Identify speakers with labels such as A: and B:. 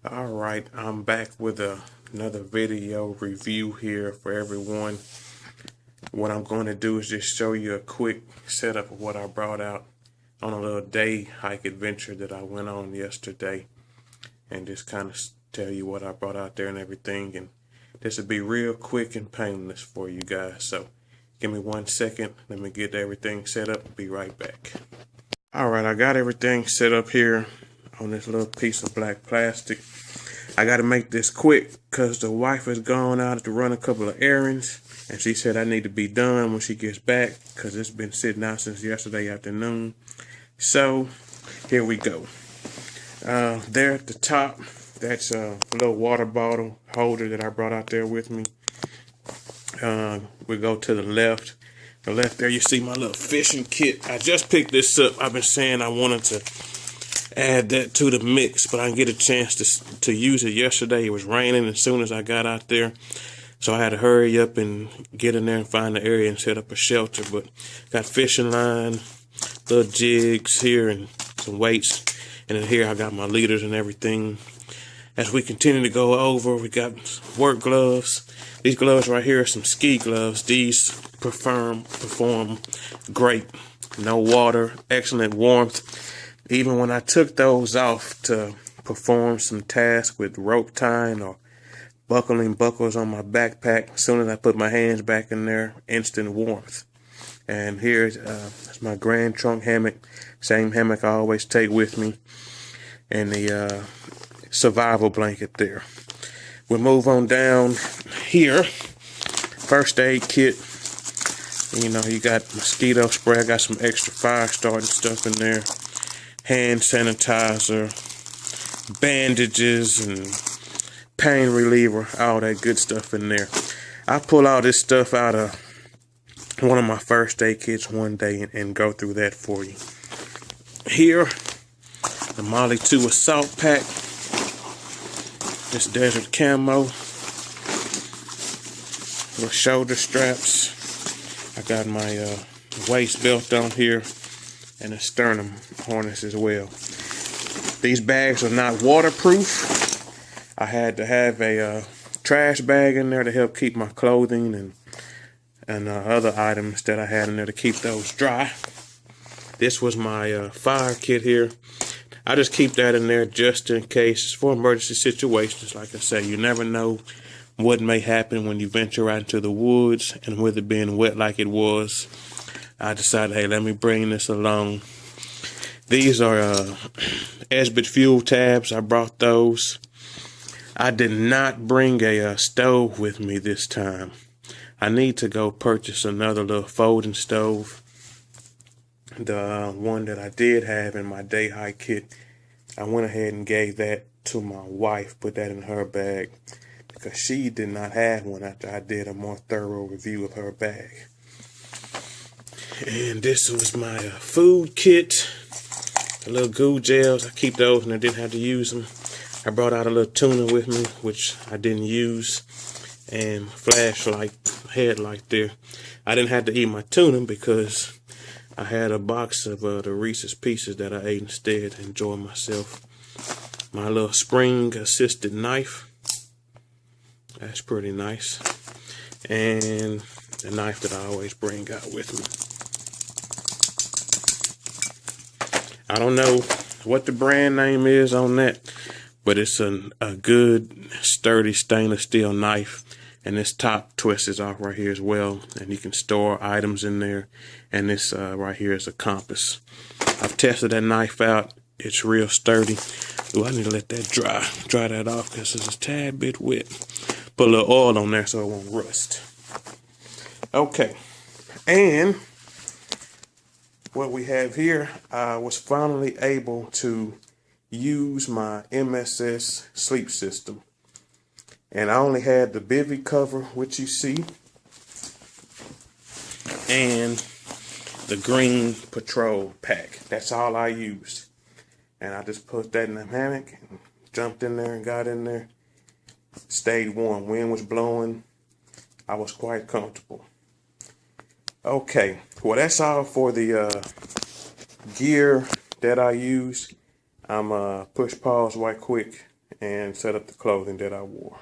A: All right, I'm back with another video review here for everyone. What I'm going to do is just show you a quick setup of what I brought out on a little day hike adventure that I went on yesterday, and just kind of tell you what I brought out there and everything. And this will be real quick and painless for you guys. So give me 1 second. Let me get everything set up and be right back. All right, I got everything set up here on this little piece of black plastic. I got to make this quick because the wife has gone out to run a couple of errands, and she said I need to be done when she gets back because it's been sitting out since yesterday afternoon. So here we go. There at the top, that's a little water bottle holder that I brought out there with me. We go to the left. The left there, you see my little fishing kit. I just picked this up. I've been saying I wanted to add that to the mix, but I didn't get a chance to use it yesterday. It was raining as soon as I got out there, so I had to hurry up and get in there and find the area and set up a shelter. But got fishing line, little jigs here, and some weights, and then here I got my leaders and everything. As we continue to go over, we got work gloves. These gloves right here are some ski gloves. These perform great. No water, excellent warmth. Even when I took those off to perform some tasks with rope tying or buckling buckles on my backpack, as soon as I put my hands back in there, instant warmth. And here's my Grand Trunk hammock, same hammock I always take with me, and the survival blanket there. We'll move on down here. First aid kit. You know, you got mosquito spray. I got some extra fire starting stuff in there. Hand sanitizer, bandages, and pain reliever, all that good stuff in there. I pull all this stuff out of one of my first aid kits one day and go through that for you. Here, the Molly 2 assault pack, this desert camo, with shoulder straps. I got my waist belt on here, and a sternum harness as well. These bags are not waterproof. I had to have a trash bag in there to help keep my clothing and other items that I had in there to keep those dry. This was my fire kit here. I just keep that in there just in case for emergency situations. Like I say, you never know what may happen when you venture out into the woods, and with it being wet like it was, I decided, hey, let me bring this along. These are Esbit fuel tabs. I brought those. I did not bring a stove with me this time. I need to go purchase another little folding stove. The one that I did have in my day hike kit, I went ahead and gave that to my wife, put that in her bag, because she did not have one after I did a more thorough review of her bag. And this was my food kit, the little goo gels. I keep those and I didn't have to use them. I brought out a little tuna with me, which I didn't use, and flashlight, headlight there. I didn't have to eat my tuna because I had a box of the Reese's Pieces that I ate instead to enjoy myself. My little spring assisted knife. That's pretty nice. And the knife that I always bring out with me. I don't know what the brand name is on that, but it's a good, sturdy stainless steel knife. And this top twist is off right here as well. And you can store items in there. And this right here is a compass. I've tested that knife out. It's real sturdy. Ooh, I need to let that dry that off because it's a tad bit wet. Put a little oil on there so it won't rust. Okay. And what we have here, I was finally able to use my MSS sleep system. And I only had the bivy cover, which you see, and the green patrol pack. That's all I used. And I just put that in the hammock and jumped in there and got in there. Stayed warm. Wind was blowing. I was quite comfortable. Okay, well, that's all for the gear that I used. I'm push pause right quick and set up the clothing that I wore.